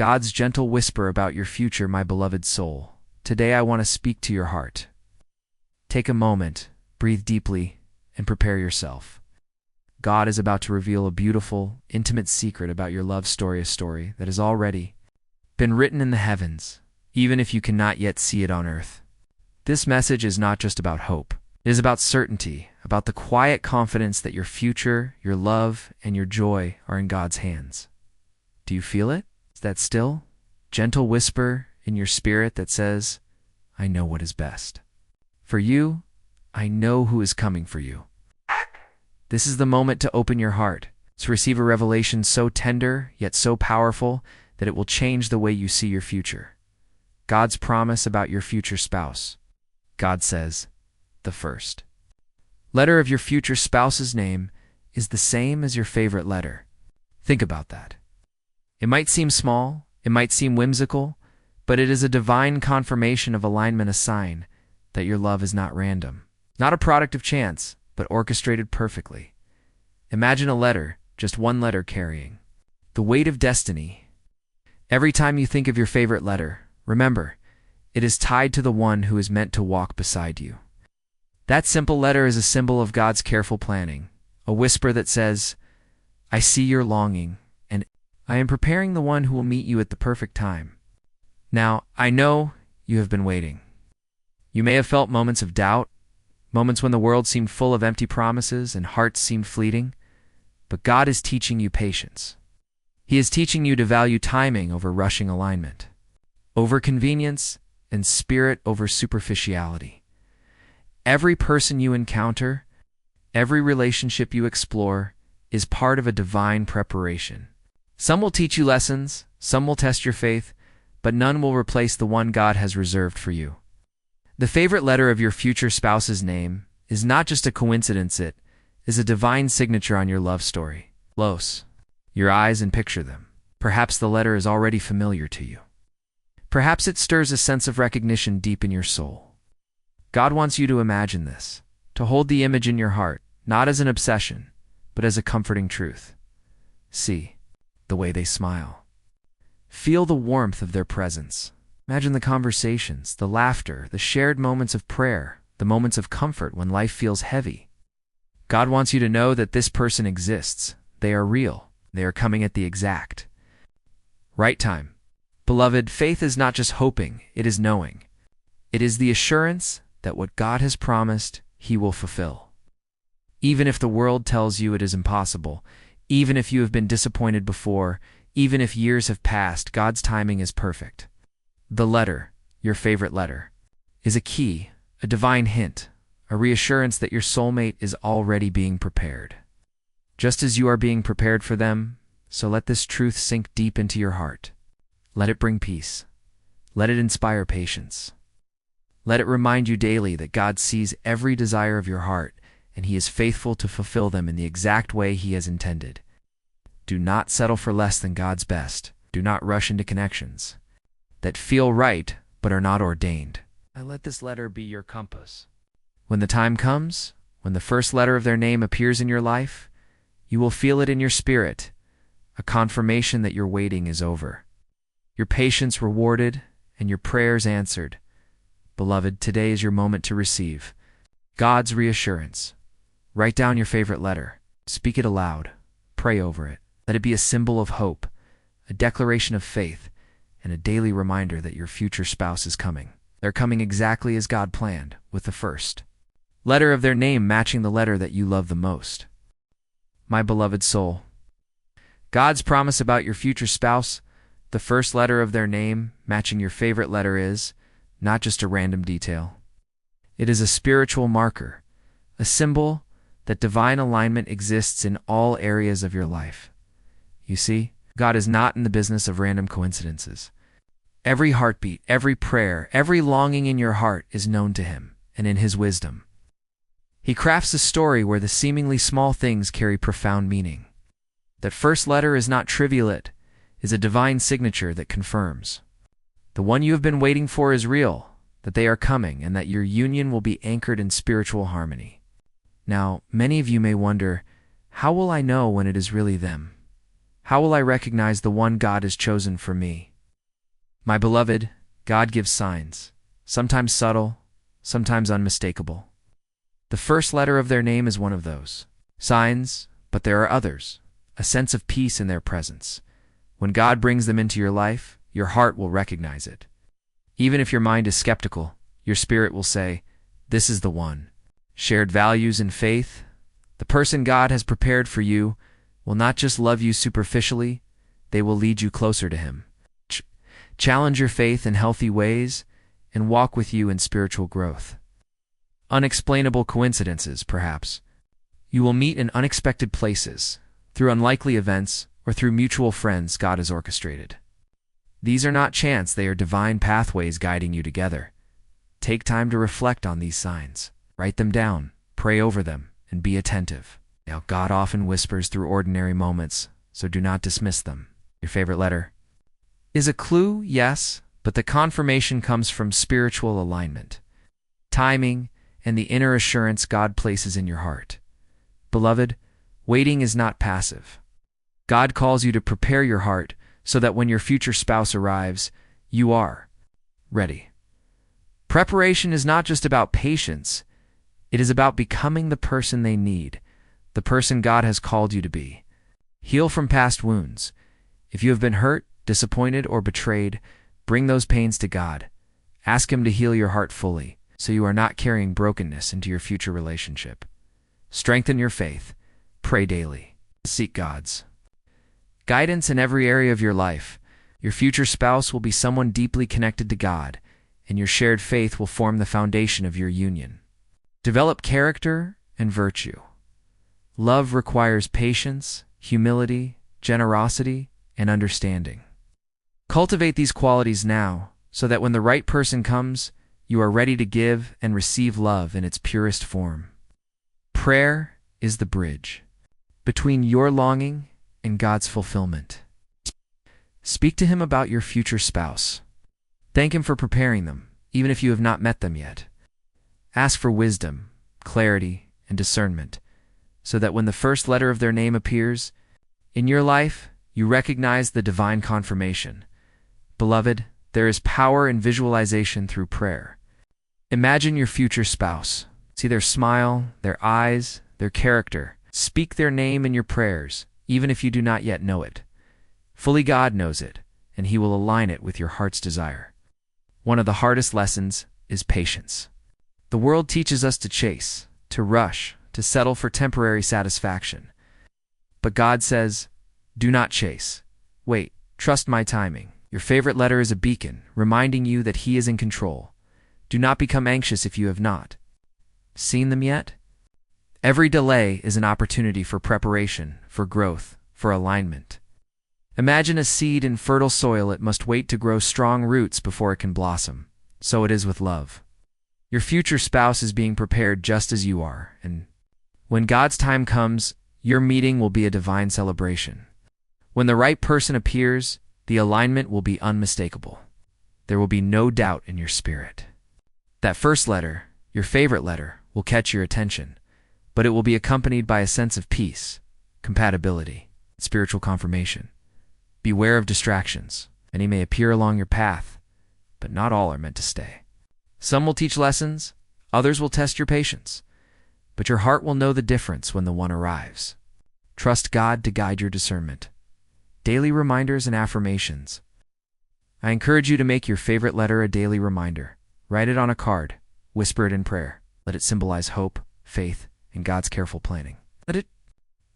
God's gentle whisper about your future, my beloved soul. Today I want to speak to your heart. Take a moment, breathe deeply, and prepare yourself. God is about to reveal a beautiful, intimate secret about your love story, a story that has already been written in the heavens, even if you cannot yet see it on earth. This message is not just about hope. It is about certainty, about the quiet confidence that your future, your love, and your joy are in God's hands. Do you feel it? Is that still, gentle whisper in your spirit that says, I know what is best. For you, I know who is coming for you. This is the moment to open your heart, to receive a revelation so tender yet so powerful that it will change the way you see your future. God's promise about your future spouse. God says, the first letter of your future spouse's name is the same as your favorite letter. Think about that. It might seem small, it might seem whimsical, but it is a divine confirmation of alignment, a sign that your love is not random, not a product of chance, but orchestrated perfectly. Imagine a letter, just one letter carrying the weight of destiny. Every time you think of your favorite letter, remember, it is tied to the one who is meant to walk beside you. That simple letter is a symbol of God's careful planning, a whisper that says, I see your longing, and I am preparing the one who will meet you at the perfect time. Now, I know you have been waiting. You may have felt moments of doubt, moments when the world seemed full of empty promises and hearts seemed fleeting, but God is teaching you patience. He is teaching you to value timing over rushing alignment, over convenience, and spirit over superficiality. Every person you encounter, every relationship you explore, is part of a divine preparation. Some will teach you lessons, some will test your faith, but none will replace the one God has reserved for you. The favorite letter of your future spouse's name is not just a coincidence, it is a divine signature on your love story. Close your eyes and picture them. Perhaps the letter is already familiar to you. Perhaps it stirs a sense of recognition deep in your soul. God wants you to imagine this, to hold the image in your heart, not as an obsession, but as a comforting truth. See the way they smile. Feel the warmth of their presence. Imagine the conversations, the laughter, the shared moments of prayer, the moments of comfort when life feels heavy. God wants you to know that this person exists. They are real. They are coming at the exact right time. Beloved, faith is not just hoping, it is knowing. It is the assurance that what God has promised, He will fulfill. Even if the world tells you it is impossible, even if you have been disappointed before, even if years have passed, God's timing is perfect. The letter, your favorite letter, is a key, a divine hint, a reassurance that your soulmate is already being prepared. Just as you are being prepared for them, so let this truth sink deep into your heart. Let it bring peace. Let it inspire patience. Let it remind you daily that God sees every desire of your heart, and He is faithful to fulfill them in the exact way He has intended. Do not settle for less than God's best. Do not rush into connections that feel right but are not ordained. And let this letter be your compass. When the time comes, when the first letter of their name appears in your life, you will feel it in your spirit, a confirmation that your waiting is over, your patience rewarded, and your prayers answered. Beloved, today is your moment to receive God's reassurance. Write down your favorite letter. Speak it aloud. Pray over it. Let it be a symbol of hope, a declaration of faith, and a daily reminder that your future spouse is coming. They're coming exactly as God planned, with the first letter of their name matching the letter that you love the most. My beloved soul, God's promise about your future spouse, the first letter of their name matching your favorite letter, is not just a random detail. It is a spiritual marker, a symbol that divine alignment exists in all areas of your life. You see, God is not in the business of random coincidences. Every heartbeat, every prayer, every longing in your heart is known to Him, and in His wisdom, He crafts a story where the seemingly small things carry profound meaning. That first letter is not trivial, it is a divine signature that confirms the one you have been waiting for is real, that they are coming, and that your union will be anchored in spiritual harmony. Now, many of you may wonder, how will I know when it is really them? How will I recognize the one God has chosen for me? My beloved, God gives signs, sometimes subtle, sometimes unmistakable. The first letter of their name is one of those signs, but there are others, a sense of peace in their presence. When God brings them into your life, your heart will recognize it. Even if your mind is skeptical, your spirit will say, "This is the one." Shared values and faith, the person God has prepared for you, will not just love you superficially, they will lead you closer to Him. Challenge your faith in healthy ways and walk with you in spiritual growth. Unexplainable coincidences, perhaps. You will meet in unexpected places, through unlikely events, or through mutual friends God has orchestrated. These are not chance, they are divine pathways guiding you together. Take time to reflect on these signs. Write them down, pray over them, and be attentive. Now, God often whispers through ordinary moments, so do not dismiss them. Your favorite letter is a clue, yes, but the confirmation comes from spiritual alignment, timing, and the inner assurance God places in your heart. Beloved, waiting is not passive. God calls you to prepare your heart so that when your future spouse arrives, you are ready. Preparation is not just about patience, it is about becoming the person they need, the person God has called you to be. Heal from past wounds. If you have been hurt, disappointed, or betrayed, bring those pains to God. Ask Him to heal your heart fully, so you are not carrying brokenness into your future relationship. Strengthen your faith. Pray daily. Seek God's guidance in every area of your life. Your future spouse will be someone deeply connected to God, and your shared faith will form the foundation of your union. Develop character and virtue. Love requires patience, humility, generosity, and understanding. Cultivate these qualities now, so that when the right person comes, you are ready to give and receive love in its purest form. Prayer is the bridge between your longing and God's fulfillment. Speak to Him about your future spouse. Thank Him for preparing them, even if you have not met them yet. Ask for wisdom, clarity, and discernment, so that when the first letter of their name appears in your life, you recognize the divine confirmation. Beloved, there is power in visualization through prayer. Imagine your future spouse. See their smile, their eyes, their character. Speak their name in your prayers, even if you do not yet know it. Fully God knows it, and He will align it with your heart's desire. One of the hardest lessons is patience. The world teaches us to chase, to rush, to settle for temporary satisfaction. But God says, do not chase. Wait, trust my timing. Your favorite letter is a beacon, reminding you that He is in control. Do not become anxious if you have not seen them yet. Every delay is an opportunity for preparation, for growth, for alignment. Imagine a seed in fertile soil. It must wait to grow strong roots before it can blossom. So it is with love. Your future spouse is being prepared just as you are, and when God's time comes, your meeting will be a divine celebration. When the right person appears, the alignment will be unmistakable. There will be no doubt in your spirit. That first letter, your favorite letter, will catch your attention, but it will be accompanied by a sense of peace, compatibility, and spiritual confirmation. Beware of distractions. Many may appear along your path, but not all are meant to stay. Some will teach lessons, others will test your patience, but your heart will know the difference when the one arrives. Trust God to guide your discernment. Daily reminders and affirmations. I encourage you to make your favorite letter a daily reminder. Write it on a card, whisper it in prayer. Let it symbolize hope, faith, and God's careful planning. Let it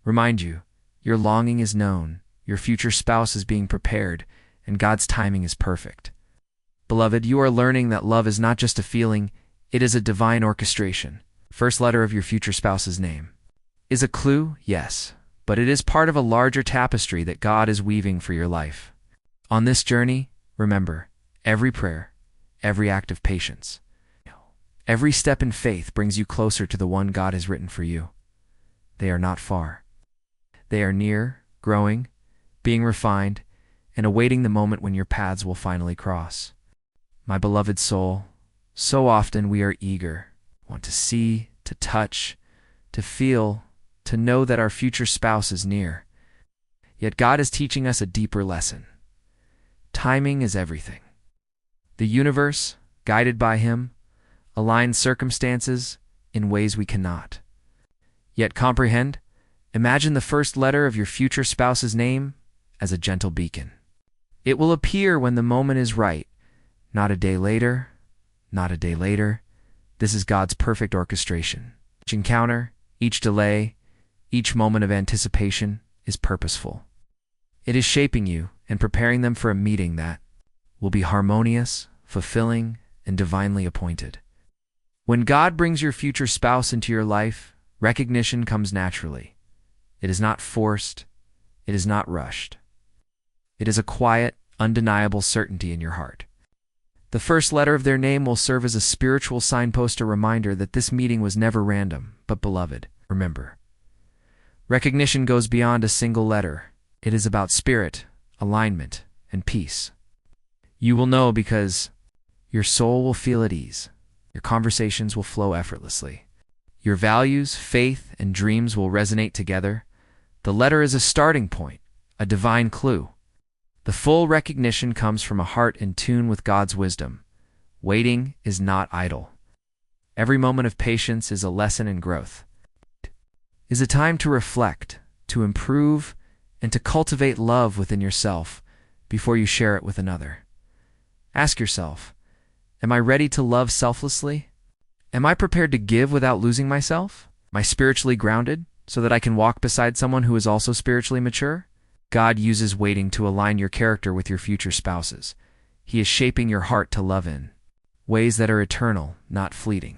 remind you, your longing is known, your future spouse is being prepared, and God's timing is perfect. Beloved, you are learning that love is not just a feeling, it is a divine orchestration. First letter of your future spouse's name is a clue, yes, but it is part of a larger tapestry that God is weaving for your life. On this journey, remember, every prayer, every act of patience, every step in faith brings you closer to the one God has written for you. They are not far. They are near, growing, being refined, and awaiting the moment when your paths will finally cross. My beloved soul, so often we are eager, want to see, to touch, to feel, to know that our future spouse is near. Yet God is teaching us a deeper lesson. Timing is everything. The universe, guided by Him, aligns circumstances in ways we cannot yet comprehend. Imagine the first letter of your future spouse's name as a gentle beacon. It will appear when the moment is right, not a day later, not a day later. This is God's perfect orchestration. Each encounter, each delay, each moment of anticipation is purposeful. It is shaping you and preparing them for a meeting that will be harmonious, fulfilling, and divinely appointed. When God brings your future spouse into your life, recognition comes naturally. It is not forced. It is not rushed. It is a quiet, undeniable certainty in your heart. The first letter of their name will serve as a spiritual signpost, a reminder that this meeting was never random, but beloved. Remember, recognition goes beyond a single letter. It is about spirit, alignment, and peace. You will know because your soul will feel at ease. Your conversations will flow effortlessly. Your values, faith, and dreams will resonate together. The letter is a starting point, a divine clue. The full recognition comes from a heart in tune with God's wisdom. Waiting is not idle. Every moment of patience is a lesson in growth. It is a time to reflect, to improve, and to cultivate love within yourself before you share it with another. Ask yourself, am I ready to love selflessly? Am I prepared to give without losing myself? Am I spiritually grounded so that I can walk beside someone who is also spiritually mature? God uses waiting to align your character with your future spouses. He is shaping your heart to love in ways that are eternal, not fleeting.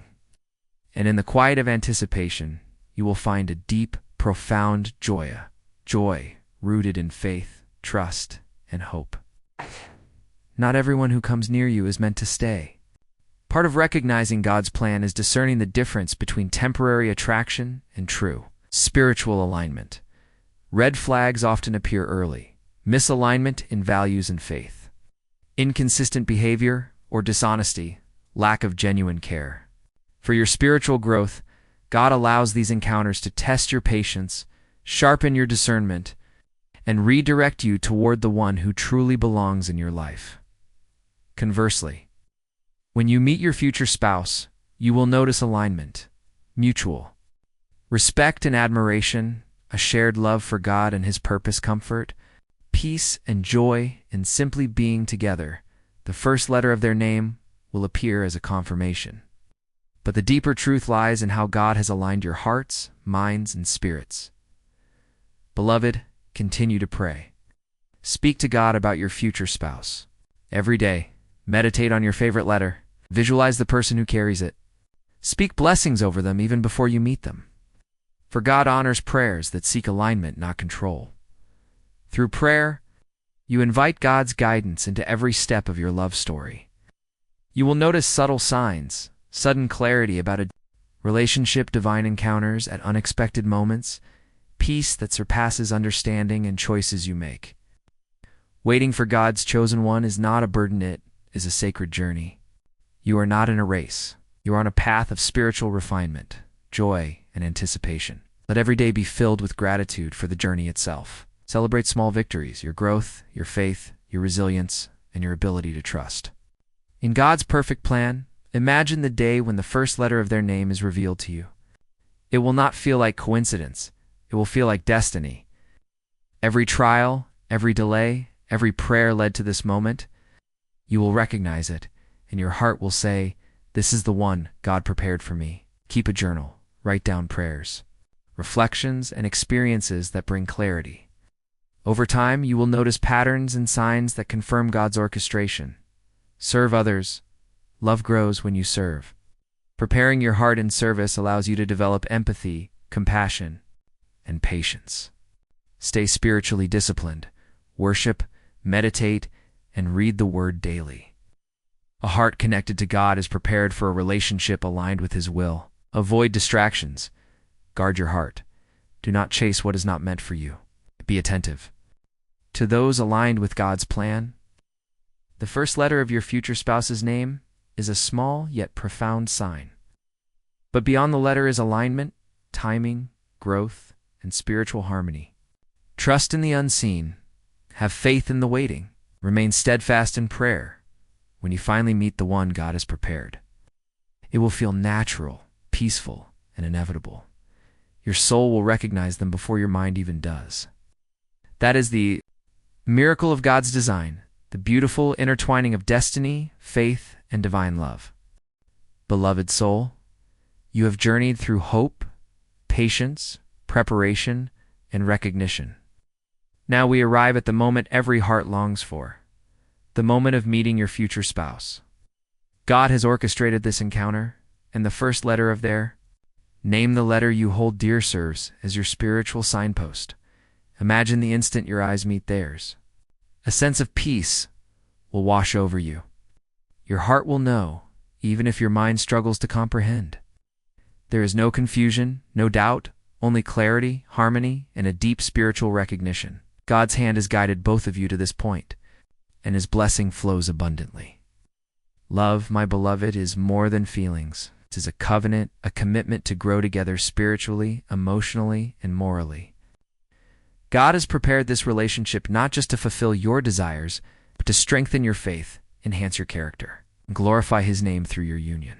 And in the quiet of anticipation, you will find a deep, profound joy rooted in faith, trust, and hope. Not everyone who comes near you is meant to stay. Part of recognizing God's plan is discerning the difference between temporary attraction and true spiritual alignment. Red flags often appear early: misalignment in values and faith, inconsistent behavior or dishonesty, lack of genuine care. For your spiritual growth, God allows these encounters to test your patience, sharpen your discernment, and redirect you toward the one who truly belongs in your life. Conversely, when you meet your future spouse, you will notice alignment, mutual respect and admiration, a shared love for God and His purpose, comfort, peace, and joy in simply being together. The first letter of their name will appear as a confirmation. But the deeper truth lies in how God has aligned your hearts, minds, and spirits. Beloved, continue to pray. Speak to God about your future spouse. Every day, meditate on your favorite letter. Visualize the person who carries it. Speak blessings over them even before you meet them. For God honors prayers that seek alignment, not control. Through prayer, you invite God's guidance into every step of your love story. You will notice subtle signs, sudden clarity about a relationship, divine encounters at unexpected moments, peace that surpasses understanding, and choices you make. Waiting for God's chosen one is not a burden, it is a sacred journey. You are not in a race. You are on a path of spiritual refinement, joy, and anticipation. Let every day be filled with gratitude for the journey itself. Celebrate small victories, your growth, your faith, your resilience, and your ability to trust. In God's perfect plan, imagine the day when the first letter of their name is revealed to you. It will not feel like coincidence. It will feel like destiny. Every trial, every delay, every prayer led to this moment. You will recognize it, and your heart will say, "This is the one God prepared for me." Keep a journal. Write down prayers, reflections, and experiences that bring clarity. Over time, you will notice patterns and signs that confirm God's orchestration. Serve others. Love grows when you serve. Preparing your heart in service allows you to develop empathy, compassion, and patience. Stay spiritually disciplined. Worship, meditate, and read the Word daily. A heart connected to God is prepared for a relationship aligned with His will. Avoid distractions. Guard your heart. Do not chase what is not meant for you. Be attentive to those aligned with God's plan. The first letter of your future spouse's name is a small yet profound sign. But beyond the letter is alignment, timing, growth, and spiritual harmony. Trust in the unseen. Have faith in the waiting. Remain steadfast in prayer. when you finally meet the one God has prepared. It will feel natural, peaceful, and inevitable. Your soul will recognize them before your mind even does. That is the miracle of God's design, the beautiful intertwining of destiny, faith, and divine love. Beloved soul, you have journeyed through hope, patience, preparation, and recognition. Now we arrive at the moment every heart longs for, the moment of meeting your future spouse. God has orchestrated this encounter, and the first letter of their name, the letter you hold dear, serves as your spiritual signpost. Imagine the instant your eyes meet theirs. A sense of peace will wash over you. Your heart will know, even if your mind struggles to comprehend. There is no confusion, no doubt, only clarity, harmony, and a deep spiritual recognition. God's hand has guided both of you to this point, and His blessing flows abundantly. Love, my beloved, is more than feelings. It is a covenant, a commitment to grow together spiritually, emotionally, and morally. God has prepared this relationship not just to fulfill your desires, but to strengthen your faith, enhance your character, and glorify His name through your union.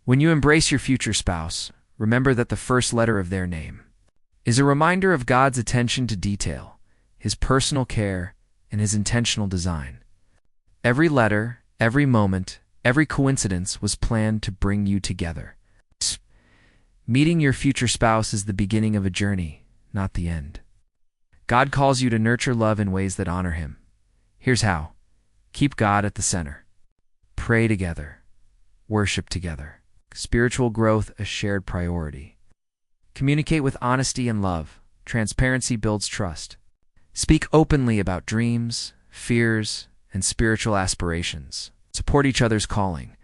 When you embrace your future spouse, remember that the first letter of their name is a reminder of God's attention to detail, His personal care, and His intentional design. Every letter, every moment, every coincidence was planned to bring you together. Meeting your future spouse is the beginning of a journey, not the end. God calls you to nurture love in ways that honor Him. Here's how. Keep God at the center. Pray together. Worship together. Spiritual growth a shared priority. Communicate with honesty and love. Transparency builds trust. Speak openly about dreams, fears, and spiritual aspirations. Support each other's calling.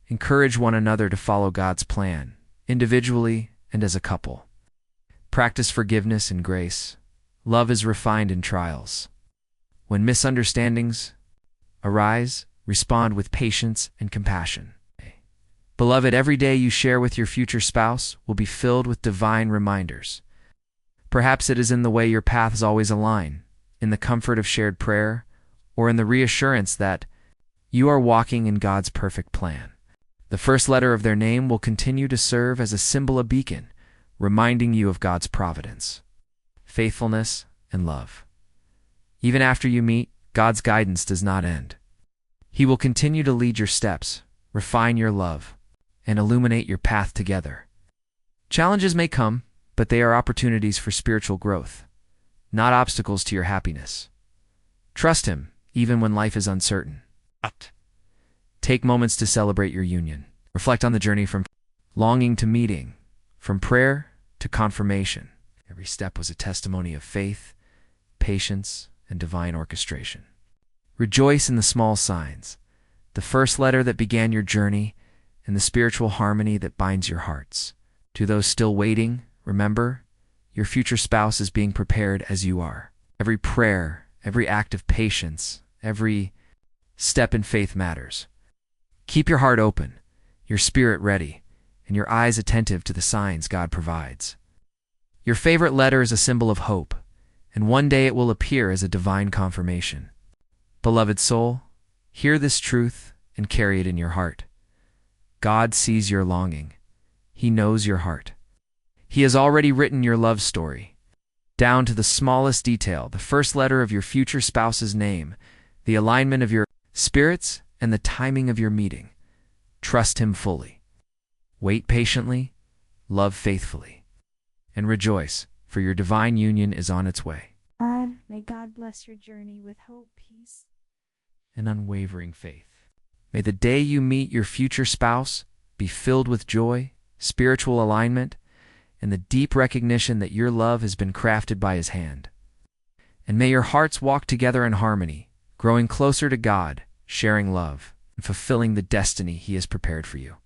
Encourage one another to follow God's plan, individually and as a couple. Practice forgiveness and grace. Love is refined in trials. When misunderstandings arise, respond with patience and compassion. Beloved, every day you share with your future spouse will be filled with divine reminders. Perhaps it is in the way your paths always align, in the comfort of shared prayer, or in the reassurance that you are walking in God's perfect plan. The first letter of their name will continue to serve as a symbol, a beacon, reminding you of God's providence, faithfulness, and love. Even after you meet, God's guidance does not end. He will continue to lead your steps, refine your love, and illuminate your path together. Challenges may come, but they are opportunities for spiritual growth, not obstacles to your happiness. Trust Him, even when life is uncertain. Take moments to celebrate your union. Reflect on the journey from longing to meeting, from prayer to confirmation. Every step was a testimony of faith, patience, and divine orchestration. Rejoice in the small signs, the first letter that began your journey, and the spiritual harmony that binds your hearts. To those still waiting, remember, your future spouse is being prepared as you are. Every prayer, every act of patience, every step in faith matters. Keep your heart open, your spirit ready, and your eyes attentive to the signs God provides. Your favorite letter is a symbol of hope, and one day it will appear as a divine confirmation. Beloved soul, hear this truth and carry it in your heart. God sees your longing. He knows your heart. He has already written your love story, down to the smallest detail, the first letter of your future spouse's name, the alignment of your spirits, and the timing of your meeting. Trust Him fully. Wait patiently, love faithfully, and rejoice, for your divine union is on its way. May God bless your journey with hope, peace, and unwavering faith. May the day you meet your future spouse be filled with joy, spiritual alignment, and the deep recognition that your love has been crafted by His hand. And may your hearts walk together in harmony, growing closer to God, sharing love, and fulfilling the destiny He has prepared for you.